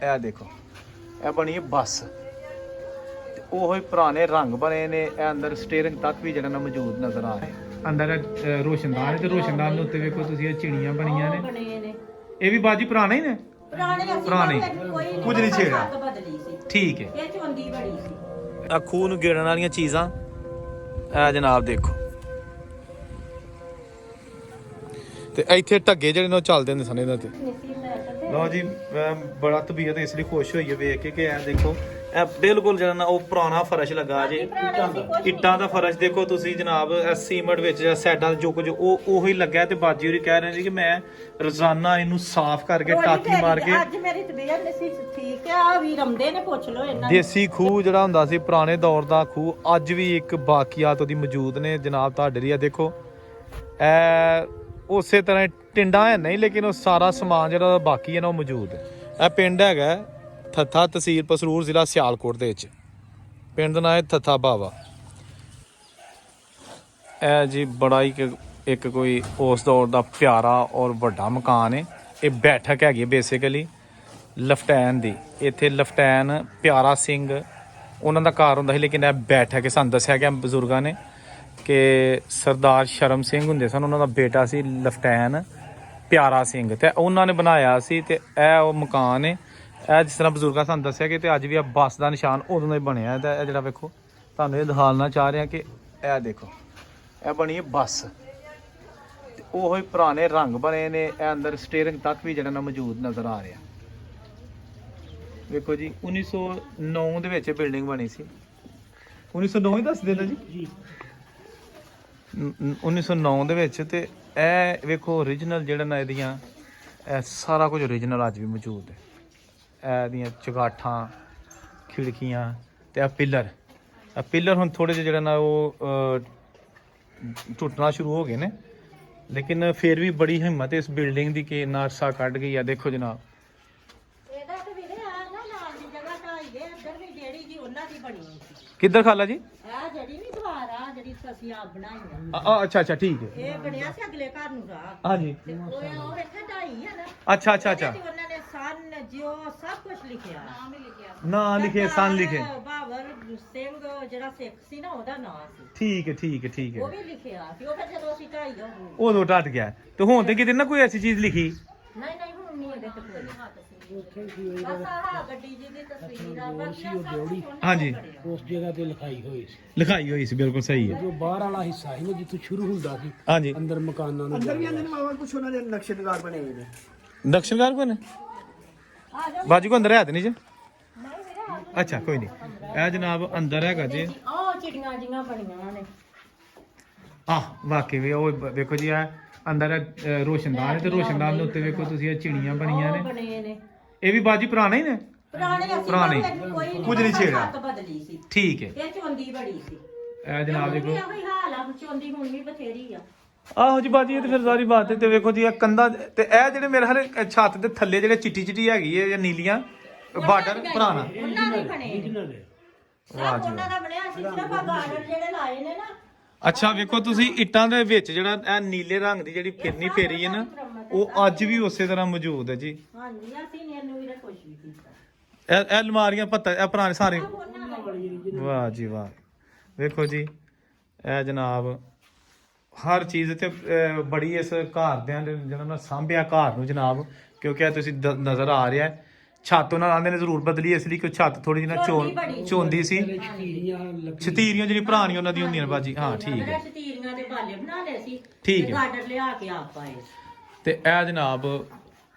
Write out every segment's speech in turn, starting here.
ਇਹ ਦੇਖੋ ਇਹ ਬਣੀ ਹੈ ਬੱਸ ਤੇ ਉਹ ਹੀ ਪੁਰਾਣੇ ਰੰਗ ਬਣੇ ਨੇ। ਇਹ ਅੰਦਰ ਸਟੀਅਰਿੰਗ ਤੱਕ ਵੀ ਜਿਹੜਾ ਨਾ ਮੌਜੂਦ ਨਜ਼ਰ ਆ ਰਿਹਾ। ਅੰਦਰ ਰੋਸ਼ਨਦਾਨ ਹੈ ਤੇ ਰੋਸ਼ਨਦਾਨ ਦੇ ਉੱਤੇ ਵੇਖੋ ਤੁਸੀਂ ਇਹ ਚਿੜੀਆਂ ਬਣੀਆਂ ਨੇ। ਇਹ ਵੀ ਬਾਜੀ ਪੁਰਾਣੇ ਹੀ ਨੇ, ਪੁਰਾਣੇ ਕੁਝ ਨਹੀਂ ਛੇੜਿਆ। ਠੀਕ ਹੈ। ਇਹ ਚੁੰਦੀ ਬੜੀ ਸੀ। ਆ ਖੂਹ ਨੂੰ ਗੇੜਨ ਵਾਲੀਆਂ ਚੀਜ਼ਾਂ ਇਹ ਜਨਾਬ ਦੇਖੋ। ਤੇ ਇੱਥੇ ਢੱਗੇ ਜਿਹੜੇ ਨੇ ਚੱਲਦੇ ਹੁੰਦੇ ਸਨ ਇਹਨਾਂ ਤੇ। ਲਓ ਜੀ ਮੈਂ ਬੜਾ ਤਬੀਅਤ ਇਸ ਲਈ ਖੁਸ਼ ਹੋਈ ਹੈ ਵੇਖ ਕੇ ਕਿ ਇਹ ਦੇਖੋ ਇਹ ਬਿਲਕੁਲ ਜਿਹੜਾ ਨਾ ਉਹ ਪੁਰਾਣਾ ਫਰਸ਼ ਲੱਗਾ ਜੇ। ਇੱਟਾਂ ਦਾ ਫਰਸ਼ ਦੇਖੋ ਤੁਸੀਂ ਜਨਾਬ। ਸੀਮੈਂਟ ਵਿੱਚ ਜਾਂ ਸਾਈਡਾਂ ਜੋ ਕੁਝ ਉਹ ਉਹੀ ਲੱਗਾ। ਤੇ ਬਾਜੀ ਹੋਰੀ ਕਹਿ ਰਹੇ ਨੇ ਕਿ ਮੈਂ ਰੋਜ਼ਾਨਾ ਇਹਨੂੰ ਸਾਫ਼ ਕਰਕੇ ਟਾਕੀ ਮਾਰ ਕੇ। ਅੱਜ ਮੇਰੀ ਤਬੀਅਤ ਨਹੀਂ ਠੀਕ ਆ ਵੀ ਰਮਦੇ ਨੇ ਪੁੱਛ ਲਓ ਇਹਨਾਂ। ਦੇਸੀ ਖੂਹ ਜਿਹੜਾ ਹੁੰਦਾ ਸੀ ਪੁਰਾਣੇ ਦੌਰ ਦਾ ਖੂਹ ਅੱਜ ਵੀ ਇੱਕ ਬਾਕੀਆਤ ਉਹਦੀ ਮੌਜੂਦ ਨੇ ਜਨਾਬ ਤੁਹਾਡੇ ਲਈ। ਦੇਖੋ ਇਹ ਉਸੇ ਤਰ੍ਹਾਂ ਟਿੰਡਾ ਹੈ ਨਹੀਂ ਲੇਕਿਨ ਉਹ ਸਾਰਾ ਸਮਾਨ ਜਿਹੜਾ ਬਾਕੀ ਹੈ ਨਾ ਉਹ ਮੌਜੂਦ ਹੈ। ਇਹ ਪਿੰਡ ਹੈਗਾ ਥੱਥਾ, ਤਹਿਸੀਲ ਪਸਰੂਰ, ਜ਼ਿਲ੍ਹਾ ਸਿਆਲਕੋਟ ਦੇ ਵਿੱਚ। ਪਿੰਡ ਦਾ ਨਾਮ ਹੈ ਥੱਥਾ ਬਾਵਾ। ਇਹ ਜੀ ਬੜਾ ਹੀ ਇੱਕ ਕੋਈ ਉਸ ਦੌਰ ਦਾ ਪਿਆਰਾ ਔਰ ਵੱਡਾ ਮਕਾਨ ਹੈ। ਇਹ ਬੈਠਕ ਹੈਗੀ ਬੇਸਿਕਲੀ ਲੈਫਟੈਨ ਦੀ। ਇੱਥੇ ਲੈਫਟੈਨ ਪਿਆਰਾ ਸਿੰਘ ਉਹਨਾਂ ਦਾ ਘਰ ਹੁੰਦਾ ਸੀ ਲੇਕਿਨ ਇਹ ਬੈਠਕ ਹੈ। ਸਾਨੂੰ ਦੱਸਿਆ ਗਿਆ ਬਜ਼ੁਰਗਾਂ ਨੇ ਕਿ ਸਰਦਾਰ ਸ਼ਰਮ ਸਿੰਘ ਹੁੰਦੇ ਸਨ, ਉਹਨਾਂ ਦਾ ਬੇਟਾ ਸੀ ਲੈਫਟੈਨ ਪਿਆਰਾ ਸਿੰਘ ਤੇ ਉਹਨਾਂ ਨੇ ਬਣਾਇਆ ਸੀ। ਤੇ ਇਹ ਉਹ ਮਕਾਨ ਹੈ। ਇਹ ਜਿਸ ਤਰ੍ਹਾਂ ਬਜ਼ੁਰਗਾਂ ਸਾਨੂੰ ਦੱਸਿਆ ਕਿ ਤੇ ਅੱਜ ਵੀ ਇਹ ਬੱਸ ਦਾ ਨਿਸ਼ਾਨ ਉਦੋਂ ਦਾ ਹੀ ਬਣਿਆ। ਤੇ ਇਹ ਜਿਹੜਾ ਵੇਖੋ ਤੁਹਾਨੂੰ ਇਹ ਦਿਖਾਉਣਾ ਚਾਹ ਰਿਹਾ ਕਿ ਇਹ ਦੇਖੋ ਇਹ ਬਣੀ ਹੈ ਬੱਸ ਤੇ ਉਹ ਹੀ ਪੁਰਾਣੇ ਰੰਗ ਬਣੇ ਨੇ। ਇਹ ਅੰਦਰ ਸਟੀਅਰਿੰਗ ਤੱਕ ਵੀ ਜਿਹੜਾ ਨਾ ਮੌਜੂਦ ਨਜ਼ਰ ਆ ਰਿਹਾ। ਵੇਖੋ ਜੀ 1909 ਦੇ ਵਿੱਚ ਬਿਲਡਿੰਗ ਬਣੀ ਸੀ। 1909 ਹੀ ਦੱਸਦੇ ਨਾ ਜੀ 1909 ਦੇ ਵਿੱਚ। ਤੇ ਇਹ ਵੇਖੋ ਓਰੀਜਨਲ ਜਿਹੜਾ ਨਾ ਇਹਦੀਆਂ ਇਹ ਸਾਰਾ ਕੁਝ ਓਰੀਜਨਲ ਅੱਜ ਵੀ ਮੌਜੂਦ ਹੈ। ਇਹਦੀਆਂ ਚੁਗਾਠਾਂ, ਖਿੜਕੀਆਂ ਤੇ ਇਹ ਪਿੱਲਰ ਹੁਣ ਥੋੜੇ ਜਿਹੇ ਜਿਹੜਾ ਨਾ ਉਹ ਟੁੱਟਣਾ ਸ਼ੁਰੂ ਹੋ ਗਏ ਨੇ ਲੇਕਿਨ ਫਿਰ ਵੀ ਬੜੀ ਹਿੰਮਤ ਹੈ ਇਸ ਬਿਲਡਿੰਗ ਦੀ ਕਿ ਇੰਨਾ ਅਰਸਾ ਕੱਢ ਗਈ ਆ। ਦੇਖੋ ਜਨਾਬ ਇਹਦਾ ਤੇ ਵੀਰੇ ਆ ਨਾ ਨਾਲ ਦੀ ਜਗ੍ਹਾ ਢਾਈ ਦੇ ਅੰਦਰ ਵੀ ਜਿਹੜੀ ਜੀ ਉਹਨਾਂ ਦੀ ਬਣੀ ਹੋਈ ਸੀ। ਕਿੱਧਰ ਖਾਲਾ ਜੀ? ਆ ਜਿਹੜੀ ਨਹੀਂ ਦੀਵਾਰ ਆ ਜਿਹੜੀ ਅਸੀਂ ਆਪ ਬਣਾਈ ਆ। ਅੱਛਾ ਅੱਛਾ ਠੀਕ ਹੈ। ਇਹ ਬਣਿਆ ਸੀ ਅਗਲੇ ਘਰ ਨੂੰ ਰਾਹ। ਹਾਂਜੀ ਤੇ ਉਹ ਇੱਥੇ ਢਾਈ ਆ ਨਾ। ਅੱਛਾ ਅੱਛਾ ਅੱਛਾ। ਉਹਨਾਂ ਨੇ ਸਨ ਜਿਓ ਸਭ ਕੁਝ ਲਿਖਿਆ। ਨਾਮ ਹੀ ਲਿਖਿਆ। ਨਾਂ ਲਿਖੇ, ਸਨ ਲਿਖੇ। ਬਾਬਰ ਸਿੰਘ ਜਿਹੜਾ ਸਿੱਖ ਸੀ ਨਾ ਉਹਦਾ ਨਾਮ ਸੀ। ਠੀਕ ਹੈ ਠੀਕ ਹੈ ਠੀਕ ਹੈ। ਉਹ ਵੀ ਲਿਖਿਆ ਸੀ। ਉਹ ਫਿਰ ਜਦੋਂ ਅਸੀਂ ਢਾਈ ਹੋ ਉਦੋਂ ਟੱਟ ਗਿਆ। ਤੇ ਹੁਣ ਤੇ ਕਿਤੇ ਨਾ ਕੋਈ ਐਸੀ ਚੀਜ਼ ਲਿਖੀ ਨਹੀਂ ਹੁਣ ਨਹੀਂ ਇਹਦੇ ਤੇ ਕੋਈ ਹੱਥ ਸੀ। ਬਸ ਆਹ ਗੱਡੀ ਜੀ ਦੀ ਤਸਵੀਰ ਆ ਬਸ ਹਾਂਜੀ ਉਸ ਜਗ੍ਹਾ ਤੇ ਲਿਖਾਈ ਹੋਈ ਸੀ। ਬਿਲਕੁਲ ਸਹੀ ਹੈ। ਜੋ ਬਾਹਰ ਵਾਲਾ ਹਿੱਸਾ ਹੈ ਜਿੱਥੋਂ ਸ਼ੁਰੂ ਹੁੰਦਾ ਸੀ ਹਾਂਜੀ ਅੰਦਰ ਮਕਾਨਾਂ ਨੂੰ ਅੰਦਰ ਵੀ ਆਂਦੇ ਨੇ ਮਾਵਾ ਕੁਛ ਉਹਨਾਂ ਦੇ ਨਕਸ਼ੇਦਾਰ ਬਣੇ ਹੋਏ ਨੇ। ਦਕਸ਼ਨਕਾਰ ਕੋਲ ਨੇ ਬਾਜੀ ਕੋ ਅੰਦਰ ਹੈ ਤੇ ਨਹੀਂ ਜੀ? ਅੱਛਾ ਕੋਈ ਨਹੀਂ। ਇਹ ਜਨਾਬ ਅੰਦਰ ਹੈਗਾ ਜੀ। ਉਹ ਚਿੜੀਆਂ ਜੀਆਂ ਬਣੀਆਂ ਨੇ। ਵਾਕਈ ਵੀ ਉਹ ਵੇਖੋ ਜੀ ਇਹ ਅੰਦਰ ਰੋਸ਼ਨਦਾਨ ਹੈ ਤੇ ਰੋਸ਼ਨਦਾਨ ਦੇ ਉੱਤੇ ਵੇਖੋ ਤੁਸੀਂ ਇਹ ਚਿੜੀਆਂ ਬਣੀਆਂ ਨੇ। ਇਹ ਵੀ ਬਾਜੀ ਪੁਰਾਣੇ ਹੀ ਨੇ, ਪੁਰਾਣੇ ਕੁਝ ਨਹੀਂ ਛੇੜਿਆ। ਬਦਲੀ ਸੀ। ਠੀਕ ਹੈ। ਇਹ ਚੁੰਦੀ ਬੜੀ ਸੀ। ਇਹ ਜਨਾਬ ਦੇਖੋ ਕੋਈ ਹਾਲ ਆ ਚੁੰਦੀ ਹੁਣ ਵੀ ਬਥੇਰੀ ਆ। ਆਹੋ ਜੀ ਬਾਜੀ ਇਹ ਤੇ ਫਿਰ ਸਾਰੀ ਬਾਤ ਹੈ। ਤੇ ਵੇਖੋ ਜੀ ਇਹ ਕੰਧਾਂ ਤੇ ਇਹ ਜਿਹੜੇ ਮੇਰੇ ਹਰੇ ਛੱਤ ਦੇ ਥੱਲੇ ਜਿਹੜੇ ਚਿੱਟੀ ਹੈਗੀ ਹੈ ਜਾਂ ਨੀਲੀਆਂ ਬਾਰਡਰ ਪੁਰਾਣਾ ਉਹਨਾਂ ਦੇ ਬਣੇ। ਵਾਹ ਜੀ ਉਹਨਾਂ ਦਾ ਬਣਿਆ ਸੀ ਸਿਰਫ ਆ ਗਾਰਡਨ ਜਿਹੜੇ ਲਾਏ ਨੇ ਨਾ। ਅੱਛਾ ਵੇਖੋ ਤੁਸੀਂ ਇੱਟਾਂ ਦੇ ਵਿੱਚ ਜਿਹੜਾ ਇਹ ਨੀਲੇ ਰੰਗ ਦੀ ਜਿਹੜੀ ਫਿਰਨੀ ਫੇਰੀ ਹੈ ਨਾ ਉਹ ਅੱਜ ਵੀ ਉਸੇ ਤਰ੍ਹਾਂ ਮੌਜੂਦ ਹੈ ਜੀ। ਹਾਂਜੀ ਅਸੀਂ ਨੇ ਇਹਨੂੰ ਵੀ ਖੁਸ਼ ਵੀ ਕੀਤਾ। ਇਹ ਅਲਮਾਰੀਆਂ ਪੱਤਾ ਇਹ ਪੁਰਾਣੇ ਸਾਰੇ। ਵਾਹ ਜੀ ਵਾਹ। ਵੇਖੋ ਜੀ ਇਹ ਜਨਾਬ ਹਰ ਚੀਜ਼ ਤੇ ਬੜੀ ਇਸ ਘਰ ਦੇ ਜਿਹੜਾ ਨਾ ਸਾਂਭਿਆ ਘਰ ਨੂੰ ਜਨਾਬ ਕਿਉਂਕਿ ਇਹ ਤੁਸੀਂ ਨਜ਼ਰ ਆ ਰਿਹਾ ਛੱਤ ਉਹਨਾਂ ਆਂਦੇ ਨੇ ਜ਼ਰੂਰ ਬਦਲੀ ਇਸ ਲਈ ਕਿ ਛੱਤ ਥੋੜੀ ਜਿਹੀ ਨਾ ਚੋਂਦੀ ਸੀ। ਛਤੀਰੀਆਂ ਜਿਹੜੀ ਪੁਰਾਣੀਆਂ ਉਹਨਾਂ ਦੀ ਹੁੰਦੀਆਂ ਨੇ ਬਾਜੀ। ਹਾਂ ਠੀਕ ਹੈ। ਛਤੀਰੀਆਂ ਦੇ ਬਾਲੇ ਬਣਾ ਲਏ ਸੀ। ਠੀਕ ਹੈ। ਗਾਰਡਨ ਲਿਆ ਕੇ ਆਪ ਪਾਏ। ਤੇ ਇਹ ਜਨਾਬ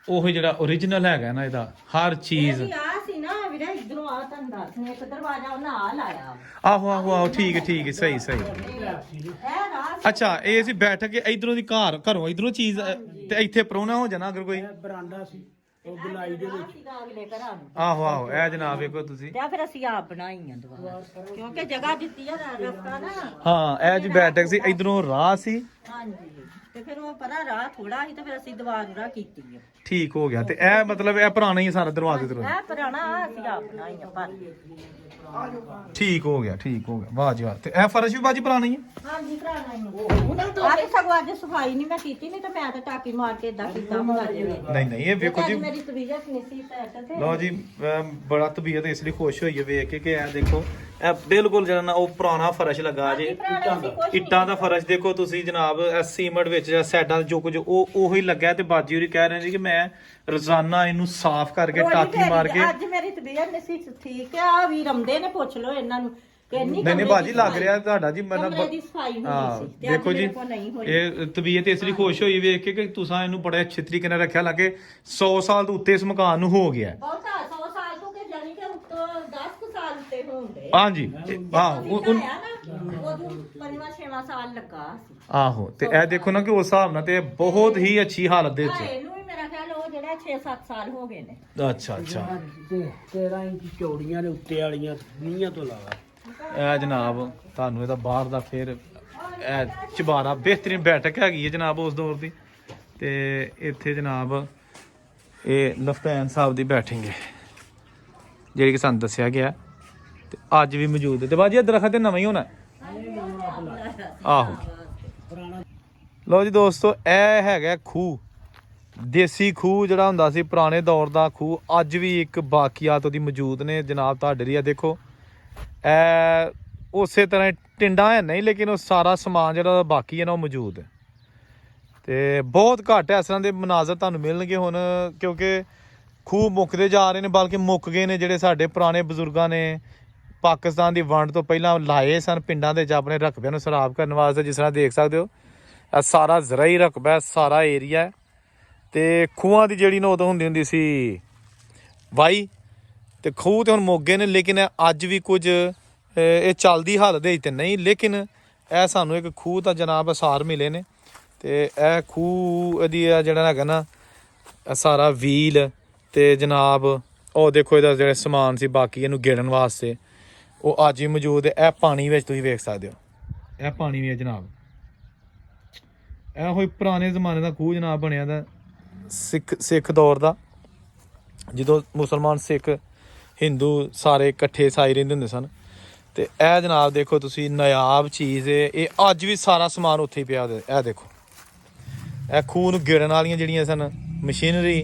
ਉਹ ਜਿਹੜਾ ਓਰੀਜਨਲ ਹੈਗਾ ਨਾ ਇਹਦਾ ਹਰ ਚੀਜ਼। ਆ ਸੀ ਨਾ ਵੀਰੇ ਇਧਰੋਂ ਆ ਤੁਹਾਨੂੰ ਦੱਸ ਨੇ ਇੱਕ ਦਰਵਾਜ਼ਾ ਉਹਨਾਂ ਆ ਲਾਇਆ। ਆਹੋ ਠੀਕ ਹੈ ਸਹੀ ਇਹ ਰਾਹ ਅੱਛਾ ਇਹ ਸੀ ਬੈਠ ਕੇ ਇਧਰੋਂ ਦੀ ਘਰੋਂ ਇਧਰੋਂ ਚੀਜ਼ ਤੇ ਇੱਥੇ ਪਰੋਣਾ ਹੋ ਜਾਣਾ ਅਗਰ ਕੋਈ ਬਰਾਂਡਾ ਸੀ ਉਹ ਬੁਲਾਈ ਦੇ ਵਿੱਚ। ਅਗਲੇ ਘਰਾਂ ਨੂੰ। ਆਹੋ ਇਹ ਜਨਾਬ ਵੇਖੋ ਤੁਸੀਂ। ਤੇ ਫਿਰ ਅਸੀਂ ਆਪ ਬਣਾਈਆਂ ਦੁਬਾਰਾ ਕਿਉਂਕਿ ਜਗ੍ਹਾ ਦਿੱਤੀ ਆ ਰਸਤਾ ਨਾ। ਹਾਂ ਇਹ ਜੀ ਬੈਠਕ ਸੀ ਇਧਰੋਂ ਰਾਹ ਸੀ। ਹਾਂਜੀ ਤੇ ਫਿਰ ਉਹ ਪਤਾ ਰਾਹ ਥੋੜਾ ਸੀ ਤੇ ਫਿਰ ਅਸੀਂ ਦੁਬਾਰਾ ਕੀਤੀ ਆ। ਠੀਕ ਹੋ ਗਿਆ। ਤੇ ਇਹ ਮਤਲਬ ਇਹ ਪੁਰਾਣਾ ਹੀ ਸਾਰਾ ਦਰਵਾਜ਼ੇ ਇਹ ਪੁਰਾਣਾ ਅਸੀਂ ਆਪ ਬਣਾਈਆਂ ਪਰ ਠੀਕ ਹੋ ਗਿਆ ਵਾਹ ਜੀ ਵਾਹ। ਤੇ ਇਹ ਫਰਸ਼ ਵੀ ਬਾਜੀ ਪੁਰਾਣੀ ਹੈ? ਹਾਂਜੀ ਭਰਾਣਾ ਹੀ ਆ ਕੇ ਸਗੋਂ ਅੱਜ ਸਫਾਈ ਨਹੀਂ ਮੈਂ ਕੀਤੀ, ਨਹੀਂ ਤਾਂ ਮੈਂ ਤਾਂ ਟਾਕੀ ਮਾਰ ਕੇ ਇਦਾਂ ਕੀਤਾ ਹੁੰਦਾ ਜਿਵੇਂ। ਨਹੀਂ ਇਹ ਵੇਖੋ ਜੀ, ਮੇਰੀ ਤਬੀਅਤ ਨਹੀਂ ਸੀ ਪੈਟ ਤੇ ਲਓ ਜੀ ਬੜਾ ਤਬੀਅਤ ਇਸ ਲਈ ਖੁਸ਼ ਹੋਈ ਹੈ ਵੇਖ ਕੇ ਕਿ ਇਹ ਦੇਖੋ ਇਹ ਬਿਲਕੁਲ ਜਿਹੜਾ ਨਾ ਉਹ ਪੁਰਾਣਾ ਫਰਸ਼ ਲੱਗਾ ਜੇ, ਇੱਟਾਂ ਦਾ ਫਰਸ਼ ਦੇਖੋ ਤੁਸੀਂ ਜਨਾਬ। ਇਹ ਸੀਮੈਂਟ ਵਿੱਚ ਜਾਂ ਸਾਈਡਾਂ ਜੋ ਕੁਝ ਉਹ ਉਹੀ ਲੱਗਾ। ਤੇ ਬਾਜੀ ਹੋਰੀ ਕਹਿ ਰਹੇ ਨੇ ਕਿ ਮੈਂ ਰੋਜ਼ਾਨਾ ਇਹਨੂੰ ਸਾਫ਼ ਕਰਕੇ ਟਾਕੀ ਮਾਰ ਕੇ। ਅੱਜ ਮੇਰੀ ਤਬੀਅਤ ਨਹੀਂ ਸੀ ਠੀਕ ਆ, ਵੀ ਰਮਦੇ ਨੇ ਪੁੱਛ ਲਓ ਇਹਨਾਂ ਨੂੰ। ਨਹੀਂ ਬਾਜੀ ਲੱਗ ਰਿਹਾ ਤੁਹਾਡਾ ਜੀ ਮਤਲਬ। ਹਾਂ ਦੇਖੋ ਜੀ ਇਹ ਤਬੀਅਤ ਇਸ ਲਈ ਖੁਸ਼ ਹੋਈ ਵੇਖ ਕੇ ਕਿ ਤੁਸੀਂ ਇਹਨੂੰ ਬੜੇ ਅੱਛੇ ਤਰੀਕੇ ਨਾਲ ਰੱਖਿਆ। ਲੱਗੇ 100 ਸਾਲ ਤੋਂ ਉੱਤੇ ਇਸ ਮਕਾਨ ਨੂੰ ਹੋ ਗਿਆ। ਬਹੁਤ 100 ਸਾਲ ਤੋਂ ਕਿ ਜਾਨੀ ਕਿ ਉੱਤੋਂ 10 ਸਾਲ ਉੱਤੇ ਹੋਣਦੇ। ਹਾਂਜੀ ਉਹ 5ਵਾਂ 6ਵਾਂ ਸਾਲ ਲੱਗਾ ਸੀ। ਆਹੋ ਤੇ ਇਹ ਦੇਖੋ ਨਾ ਕਿ ਉਸ ਹਿਸਾਬ ਨਾਲ ਤੇ ਬਹੁਤ ਹੀ ਅੱਛੀ ਹਾਲਤ ਦੇ ਵਿੱਚ। ਇਹਨੂੰ ਵੀ ਮੇਰਾ ਖਿਆਲ ਉਹ ਜਿਹੜਾ 6-7 ਸਾਲ ਹੋ ਗਏ ਨੇ। ਅੱਛਾ ਤੇ 13 ਇੰਚ ਚੌੜੀਆਂ ਨੇ ਉੱਤੇ ਵਾਲੀਆਂ 20 ਤੋਂ ਇਲਾਵਾ। ਇਹ ਜਨਾਬ ਤੁਹਾਨੂੰ ਇਹਦਾ ਬਾਹਰ ਦਾ ਫਿਰ ਇਹ ਚਬਾਰਾ ਬਿਹਤਰੀਨ ਬੈਠਕ ਹੈਗੀ ਹੈ ਜਨਾਬ ਉਸ ਦੌਰ ਦੀ। ਤੇ ਇੱਥੇ ਜਨਾਬ ਇਹ ਲੈਫਟੈਨੈਂਟ ਸਾਹਿਬ ਦੀ ਬੈਠਿੰਗ ਹੈ ਜਿਹੜੀ ਕਿ ਸਾਨੂੰ ਦੱਸਿਆ ਗਿਆ ਤੇ ਅੱਜ ਵੀ ਮੌਜੂਦ ਹੈ। ਤੇ ਬਾਜੀ ਇਹ ਦਰਖਤ ਤੇ ਨਵਾਂ ਹੀ ਹੋਣਾ ਆਹੋ। ਲਓ ਜੀ ਦੋਸਤੋ ਇਹ ਹੈਗਾ ਖੂਹ, ਦੇਸੀ ਖੂਹ ਜਿਹੜਾ ਹੁੰਦਾ ਸੀ ਪੁਰਾਣੇ ਦੌਰ ਦਾ ਖੂਹ। ਅੱਜ ਵੀ ਇੱਕ ਬਾਕੀਆਤ ਉਹਦੀ ਮੌਜੂਦ ਨੇ ਜਨਾਬ ਤੁਹਾਡੇ ਲਈ। ਦੇਖੋ ਉਸੇ ਤਰ੍ਹਾਂ ਟਿੰਡਾ ਹੈ ਨਹੀਂ, ਲੇਕਿਨ ਉਹ ਸਾਰਾ ਸਮਾਨ ਜਿਹੜਾ ਬਾਕੀ ਹੈ ਨਾ ਉਹ ਮੌਜੂਦ ਹੈ। ਤੇ ਬਹੁਤ ਘੱਟ ਇਸ ਤਰ੍ਹਾਂ ਦੇ ਮਨਾਜ਼ਰ ਤੁਹਾਨੂੰ ਮਿਲਣਗੇ ਹੁਣ, ਕਿਉਂਕਿ ਖੂਹ ਮੁੱਕਦੇ ਜਾ ਰਹੇ ਨੇ, ਬਲਕਿ ਮੁੱਕ ਗਏ ਨੇ। ਜਿਹੜੇ ਸਾਡੇ ਪੁਰਾਣੇ ਬਜ਼ੁਰਗਾਂ ਨੇ ਪਾਕਿਸਤਾਨ ਦੀ ਵੰਡ ਤੋਂ ਪਹਿਲਾਂ ਲਾਏ ਸਨ ਪਿੰਡਾਂ ਦੇ ਵਿੱਚ ਆਪਣੇ ਰਕਬਿਆਂ ਨੂੰ ਸਰਾਬ ਕਰਨ ਵਾਸਤੇ। ਜਿਸ ਤਰ੍ਹਾਂ ਦੇਖ ਸਕਦੇ ਹੋ ਇਹ ਸਾਰਾ ਜ਼ਰਾਈ ਰਕਬਾ, ਸਾਰਾ ਏਰੀਆ। ਤੇ ਖੂਹਾਂ ਦੀ ਜਿਹੜੀ ਨਾ ਉਦੋਂ ਹੁੰਦੀ ਸੀ ਵਾਈ, ਤੇ ਖੂਹ ਤੇ ਹੁਣ ਮੁੱਕ ਗਏ ਨੇ। ਲੇਕਿਨ ਅੱਜ ਵੀ ਕੁਝ ਇਹ ਚੱਲਦੀ ਹਾਲਤ ਦੇ ਤੇ ਨਹੀਂ, ਲੇਕਿਨ ਇਹ ਸਾਨੂੰ ਇੱਕ ਖੂਹ ਤਾਂ ਜਨਾਬ ਅਸਾਰ ਮਿਲੇ ਨੇ। ਤੇ ਇਹ ਖੂਹ ਇਹਦੀ ਜਿਹੜਾ ਹੈਗਾ ਨਾ ਸਾਰਾ ਵੀਲ ਤੇ ਜਨਾਬ ਉਹ ਦੇਖੋ ਇਹਦਾ ਜਿਹੜਾ ਸਮਾਨ ਸੀ ਬਾਕੀ ਇਹਨੂੰ ਗੇੜਨ ਵਾਸਤੇ ਉਹ ਅੱਜ ਵੀ ਮੌਜੂਦ ਹੈ। ਇਹ ਪਾਣੀ ਵਿੱਚ ਤੁਸੀਂ ਵੇਖ ਸਕਦੇ ਹੋ, ਇਹ ਪਾਣੀ ਵੀ ਹੈ ਜਨਾਬ। ਇਹ ਹੋਈ ਪੁਰਾਣੇ ਜ਼ਮਾਨੇ ਦਾ ਖੂਹ ਜਨਾਬ ਬਣਿਆ ਦਾ ਸਿੱਖ ਦੌਰ ਦਾ, ਜਦੋਂ ਮੁਸਲਮਾਨ ਸਿੱਖ ਹਿੰਦੂ ਸਾਰੇ ਇਕੱਠੇ ਸਾਈ ਰਹਿੰਦੇ ਹੁੰਦੇ ਸਨ। ਤੇ ਇਹ ਜਨਾਬ ਦੇਖੋ ਤੁਸੀਂ ਨਾਯਾਬ ਚੀਜ਼ ਹੈ। ਇਹ ਅੱਜ ਵੀ ਸਾਰਾ ਸਮਾਨ ਉੱਥੇ ਹੀ ਪਿਆ। ਇਹ ਦੇਖੋ ਇਹ ਖੂਹ ਨੂੰ ਗੇੜਨ ਵਾਲੀਆਂ ਜਿਹੜੀਆਂ ਸਨ ਮਸ਼ੀਨਰੀ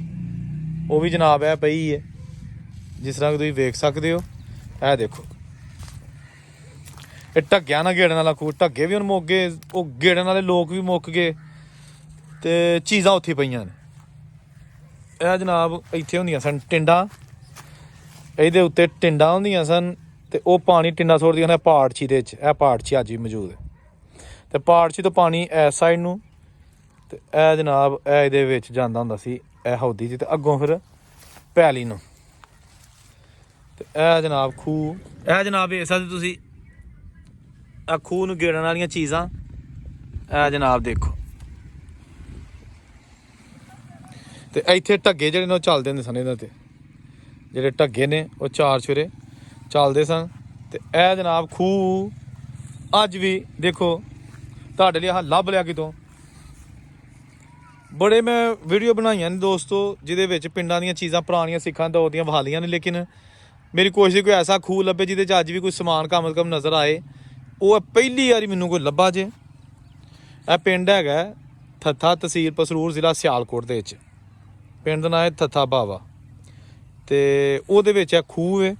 ਉਹ ਵੀ ਜਨਾਬ ਇਹ ਪਈ ਹੈ, ਜਿਸ ਤਰ੍ਹਾਂ ਕਿ ਤੁਸੀਂ ਵੇਖ ਸਕਦੇ ਹੋ। ਇਹ ਦੇਖੋ ਇਹ ਢੱਗਿਆਂ ਨਾਲ ਗੇੜਨ ਵਾਲਾ ਖੂਹ। ਢੱਗੇ ਵੀ ਹੁਣ ਮੁੱਕ ਗਏ, ਉਹ ਗੇੜਨ ਵਾਲੇ ਲੋਕ ਵੀ ਮੁੱਕ ਗਏ ਤੇ ਚੀਜ਼ਾਂ ਉੱਥੇ ਪਈਆਂ ਨੇ। ਇਹ ਜਨਾਬ ਇੱਥੇ ਹੁੰਦੀਆਂ ਸਨ ਟਿੰਡਾਂ, ਇਹਦੇ ਉੱਤੇ ਟਿੰਡਾਂ ਹੁੰਦੀਆਂ ਸਨ ਤੇ ਉਹ ਪਾਣੀ ਟਿੰਡਾਂ ਸੁੱਟਦੀਆਂ ਨੇ ਪਾੜਛੀ ਦੇ ਵਿੱਚ। ਇਹ ਪਾੜਛੀ ਅੱਜ ਵੀ ਮੌਜੂਦ ਹੈ। ਤੇ ਪਾੜਛੀ ਤੋਂ ਪਾਣੀ ਇਸ ਸਾਈਡ ਨੂੰ ਤੇ ਇਹ ਜਨਾਬ ਇਹ ਇਹਦੇ ਵਿੱਚ ਜਾਂਦਾ ਹੁੰਦਾ ਸੀ ਇਹ ਹੌਦੀ 'ਚ, ਤੇ ਅੱਗੋਂ ਫਿਰ ਪੈਲੀ ਨੂੰ। ਤੇ ਇਹ ਜਨਾਬ ਖੂਹ, ਇਹ ਜਨਾਬ ਵੇਖ ਸਕਦੇ ਤੁਸੀਂ ਇਹ ਖੂਹ ਨੂੰ ਗੇੜਨ ਵਾਲੀਆਂ ਚੀਜ਼ਾਂ। ਇਹ ਜਨਾਬ ਦੇਖੋ ਤੇ ਇੱਥੇ ਢੱਗੇ ਜਿਹੜੇ ਨੇ ਉਹ ਚੱਲਦੇ ਹੁੰਦੇ ਸਨ। ਇਹਨਾਂ ਤੇ ਜਿਹੜੇ ਢੱਗੇ ਨੇ ਉਹ 4 ਚੁਰੇ ਚੱਲਦੇ ਸਨ। ਤੇ ਇਹ ਜਨਾਬ ਖੂਹ ਅੱਜ ਵੀ ਦੇਖੋ ਤੁਹਾਡੇ ਲਈ ਆਹ ਲੱਭ ਲਿਆ ਕਿਤੋਂ। ਬੜੇ ਮੈਂ ਵੀਡੀਓ ਬਣਾਈਆਂ ਨੇ ਦੋਸਤੋ ਜਿਹਦੇ ਵਿੱਚ ਪਿੰਡਾਂ ਦੀਆਂ ਚੀਜ਼ਾਂ ਪੁਰਾਣੀਆਂ ਸਿੱਖਾਂ ਦੌਰ ਦੀਆਂ ਵਹਾਲੀਆਂ ਨੇ, ਲੇਕਿਨ ਮੇਰੀ ਕੋਸ਼ਿਸ਼ ਕੋਈ ਐਸਾ ਖੂਹ ਲੱਭੇ ਜਿਹਦੇ 'ਚ ਅੱਜ ਵੀ ਕੋਈ ਸਮਾਨ ਕਮ ਕਮ ਨਜ਼ਰ ਆਏ। ਉਹ ਪਹਿਲੀ ਵਾਰੀ ਮੈਨੂੰ ਕੋਈ ਲੱਭਾ ਜੇ। ਇਹ ਪਿੰਡ ਹੈਗਾ ਥੱਥਾ, ਤਹਿਸੀਲ ਪਸਰੂਰ, ਜ਼ਿਲ੍ਹਾ ਸਿਆਲਕੋਟ ਦੇ ਵਿੱਚ। ਪਿੰਡ ਦਾ ਨਾਂ ਹੈ ਥੱਥਾ ਬਾਵਾ ਤੇ ਉਹਦੇ ਵਿੱਚ ਇਹ ਖੂਹ ਹੈ,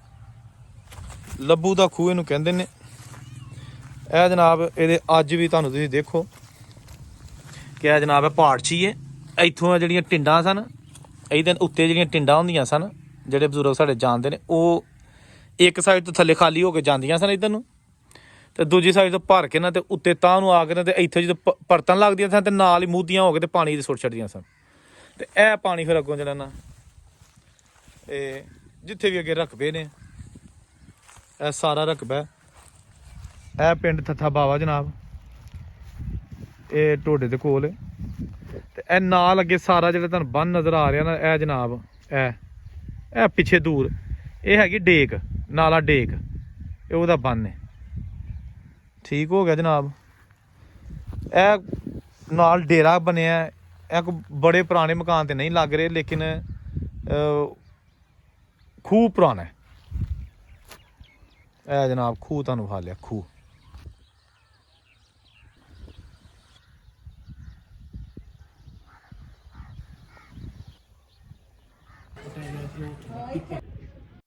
ਲੱਭੂ ਦਾ ਖੂਹ ਇਹਨੂੰ ਕਹਿੰਦੇ ਨੇ। ਇਹ ਜਨਾਬ ਇਹਦੇ ਅੱਜ ਵੀ ਤੁਹਾਨੂੰ ਤੁਸੀਂ ਦੇਖੋ ਕਿ ਇਹ ਜਨਾਬ ਇਹ ਪਾੜਛੀ ਹੈ। ਇੱਥੋਂ ਜਿਹੜੀਆਂ ਟਿੰਡਾਂ ਸਨ, ਇਹਦੇ ਉੱਤੇ ਜਿਹੜੀਆਂ ਟਿੰਡਾਂ ਹੁੰਦੀਆਂ ਸਨ ਜਿਹੜੇ ਬਜ਼ੁਰਗ ਸਾਡੇ ਜਾਣਦੇ ਨੇ, ਉਹ ਇੱਕ ਸਾਈਡ ਤੋਂ ਥੱਲੇ ਖਾਲੀ ਹੋ ਕੇ ਜਾਂਦੀਆਂ ਸਨ ਇੱਧਰ ਨੂੰ, ਤੇ ਦੂਜੀ ਸਾਈਡ ਤੋਂ ਭਰ ਕੇ ਨਾ ਤੇ ਉੱਤੇ ਤਾਂ ਨੂੰ ਆ ਕੇ ਨਾ ਤੇ ਇੱਥੇ ਜਦੋਂ ਪਰਤਣ ਲੱਗਦੀਆਂ ਸਨ ਤੇ ਨਾਲ ਹੀ ਮੂਧੀਆਂ ਹੋ ਕੇ ਤੇ ਪਾਣੀ ਦੇ ਸੁੱਟ ਛੱਡਦੀਆਂ ਸਨ। ਤੇ ਇਹ ਪਾਣੀ ਫਿਰ ਅੱਗੋਂ ਜਿਹੜਾ ਨਾ ਇਹ ਜਿੱਥੇ ਵੀ ਅੱਗੇ ਰਕਬੇ ਨੇ, ਇਹ ਸਾਰਾ ਰਕਬਾ ਇਹ ਪਿੰਡ ਥੱਥਾ ਬਾਵਾ ਜਨਾਬ, ਇਹ ਟੋਡੇ ਦੇ ਕੋਲ। ਤੇ ਇਹ ਨਾਲ ਅੱਗੇ ਸਾਰਾ ਜਿਹੜਾ ਤੁਹਾਨੂੰ ਬੰਨ ਨਜ਼ਰ ਆ ਰਿਹਾ ਨਾ, ਇਹ ਜਨਾਬ ਇਹ ਪਿੱਛੇ ਦੂਰ ਇਹ ਹੈਗੀ ਡੇਕ, ਨਾਲਾ ਡੇਕ, ਇਹ ਉਹਦਾ ਬੰਨ ਹੈ। ਠੀਕ ਹੋ ਗਿਆ ਜਨਾਬ। ਇਹ ਨਾਲ ਡੇਰਾ ਬਣਿਆ। ਇਹ ਕੋਈ ਬੜੇ ਪੁਰਾਣੇ ਮਕਾਨ ਤੇ ਨਹੀਂ ਲੱਗ ਰਹੇ, ਲੇਕਿਨ ਖੂਹ ਪੁਰਾਣਾ ਹੈ। ਇਹ ਜਨਾਬ ਖੂਹ ਤੁਹਾਨੂੰ ਖਾ ਲਿਆ ਖੂਹ।